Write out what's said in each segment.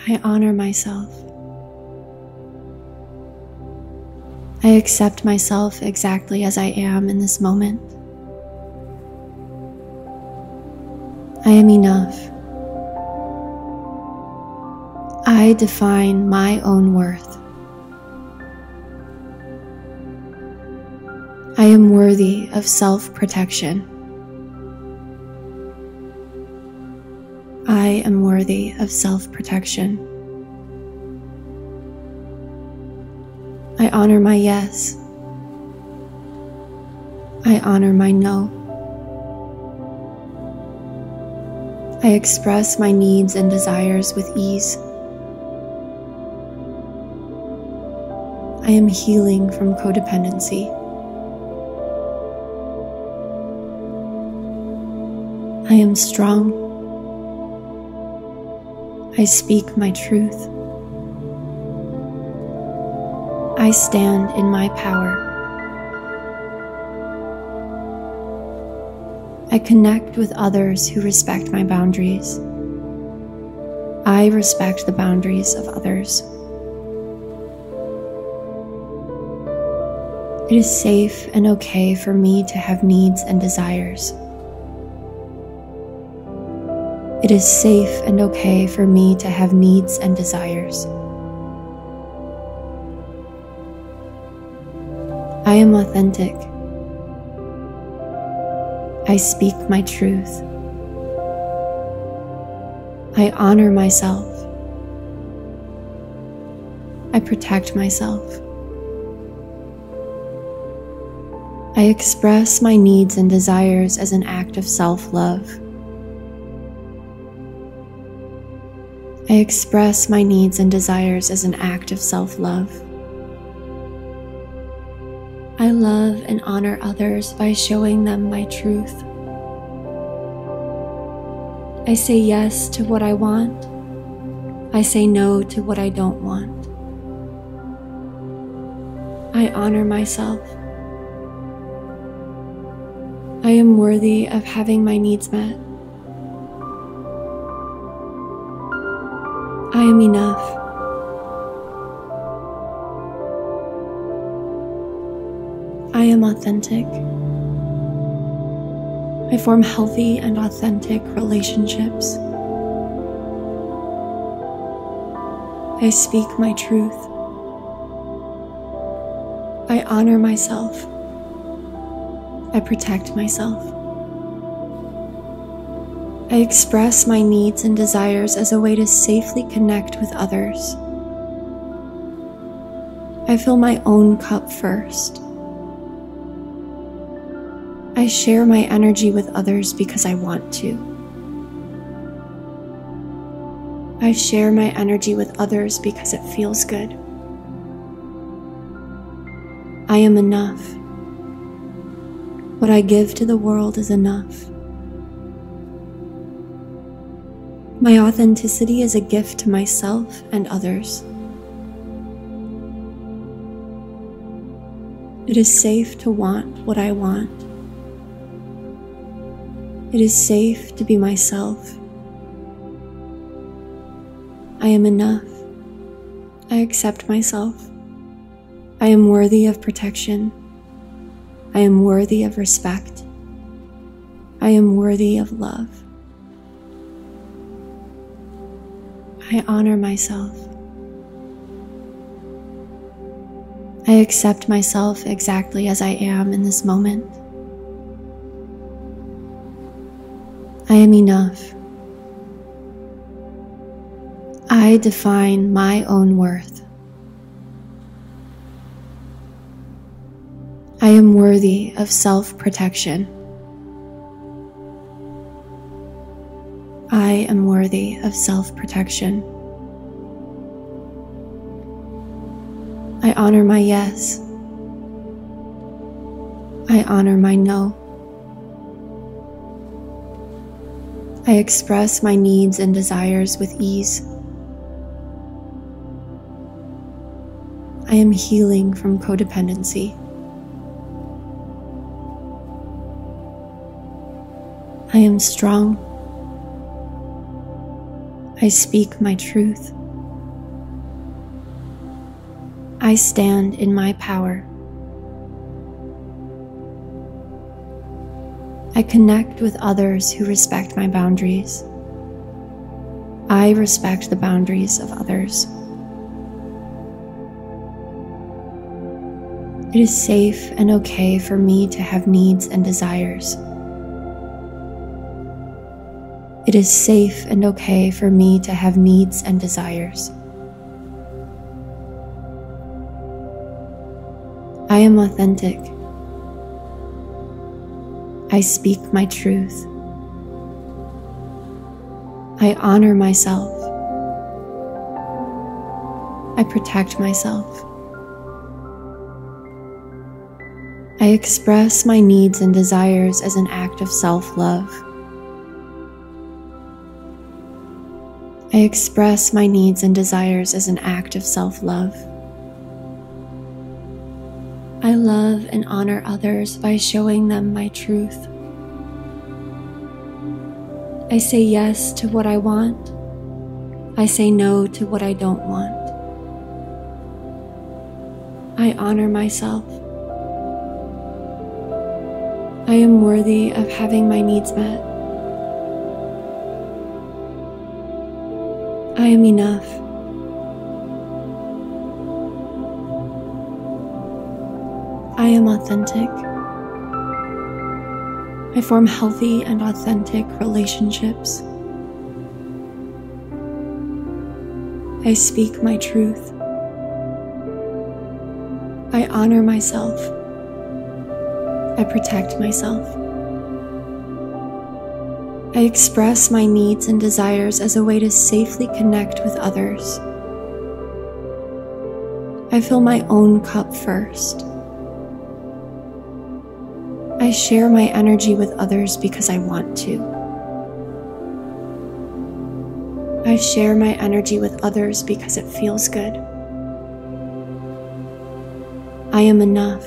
I honor myself. I accept myself exactly as I am in this moment. I am enough. I define my own worth. I am worthy of self-protection. I am worthy of self-protection. I honor my yes. I honor my no. I express my needs and desires with ease. I am healing from codependency. I am strong. I speak my truth. I stand in my power. I connect with others who respect my boundaries. I respect the boundaries of others. It is safe and okay for me to have needs and desires. It is safe and okay for me to have needs and desires. I am authentic. I speak my truth. I honor myself. I protect myself. I express my needs and desires as an act of self-love. I express my needs and desires as an act of self-love. I love and honor others by showing them my truth. I say yes to what I want. I say no to what I don't want. I honor myself. I am worthy of having my needs met. I am enough. I am authentic. I form healthy and authentic relationships. I speak my truth. I honor myself. I protect myself. I express my needs and desires as a way to safely connect with others. I fill my own cup first. I share my energy with others because I want to. I share my energy with others because it feels good. I am enough. What I give to the world is enough. My authenticity is a gift to myself and others. It is safe to want what I want. It is safe to be myself. I am enough. I accept myself. I am worthy of protection. I am worthy of respect. I am worthy of love. I honor myself. I accept myself exactly as I am in this moment. I am enough. I define my own worth. I am worthy of self-protection. I am worthy of self-protection. I honor my yes. I honor my no. I express my needs and desires with ease. I am healing from codependency. I am strong. I speak my truth. I stand in my power. I connect with others who respect my boundaries. I respect the boundaries of others. It is safe and okay for me to have needs and desires. It is safe and okay for me to have needs and desires. I am authentic. I speak my truth. I honor myself. I protect myself. I express my needs and desires as an act of self-love. I express my needs and desires as an act of self-love. I love and honor others by showing them my truth. I say yes to what I want. I say no to what I don't want. I honor myself. I am worthy of having my needs met. I am enough. I am authentic. I form healthy and authentic relationships. I speak my truth. I honor myself. I protect myself. I express my needs and desires as a way to safely connect with others. I fill my own cup first. I share my energy with others because I want to. I share my energy with others because it feels good. I am enough.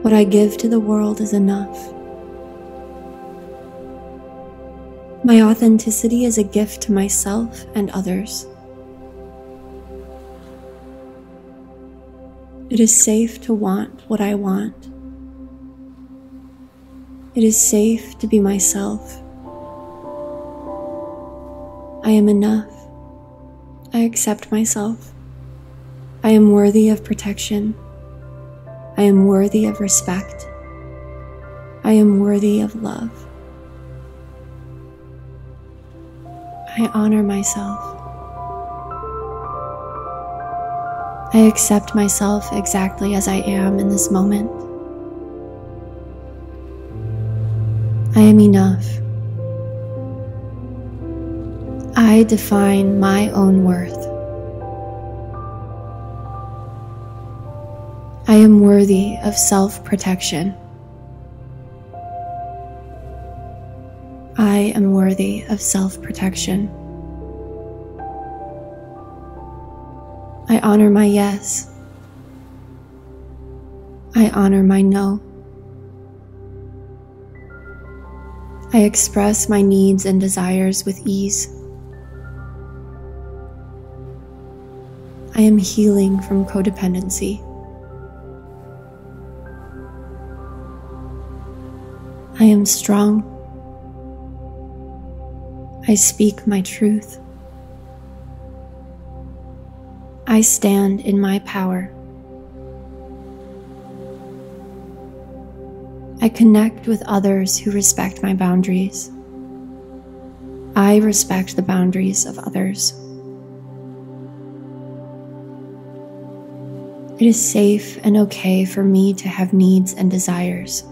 What I give to the world is enough. My authenticity is a gift to myself and others. It is safe to want what I want. It is safe to be myself. I am enough. I accept myself. I am worthy of protection. I am worthy of respect. I am worthy of love. I honor myself. I accept myself exactly as I am in this moment. I am enough. I define my own worth. I am worthy of self-protection. I am worthy of self-protection. I honor my yes. I honor my no. I express my needs and desires with ease. I am healing from codependency. I am strong. I speak my truth. I stand in my power. I connect with others who respect my boundaries. I respect the boundaries of others. It is safe and okay for me to have needs and desires.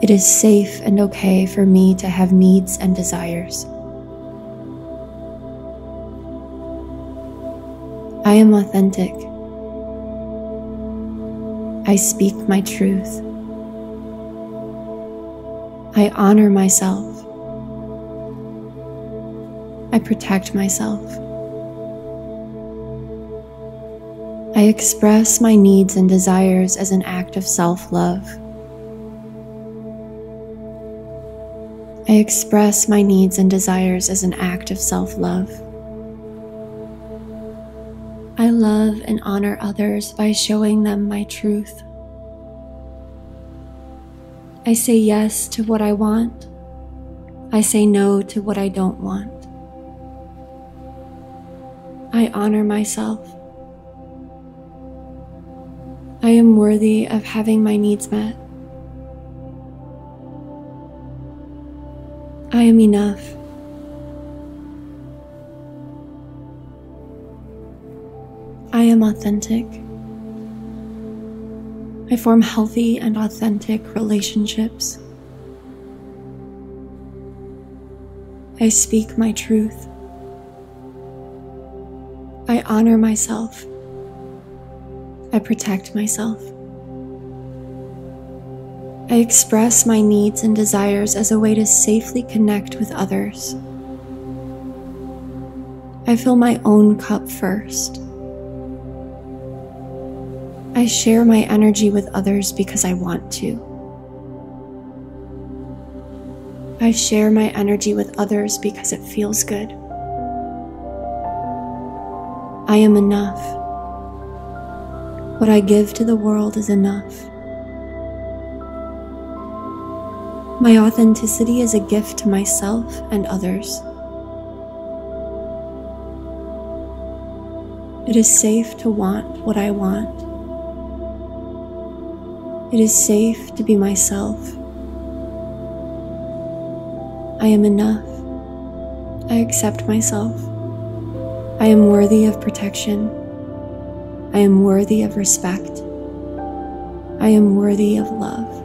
It is safe and okay for me to have needs and desires. I am authentic. I speak my truth. I honor myself. I protect myself. I express my needs and desires as an act of self-love. I express my needs and desires as an act of self-love. I love and honor others by showing them my truth. I say yes to what I want. I say no to what I don't want. I honor myself. I am worthy of having my needs met. I am enough. I am authentic. I form healthy and authentic relationships. I speak my truth. I honor myself. I protect myself. I express my needs and desires as a way to safely connect with others. I fill my own cup first. I share my energy with others because I want to. I share my energy with others because it feels good. I am enough. What I give to the world is enough. My authenticity is a gift to myself and others. It is safe to want what I want. It is safe to be myself. I am enough. I accept myself. I am worthy of protection. I am worthy of respect. I am worthy of love.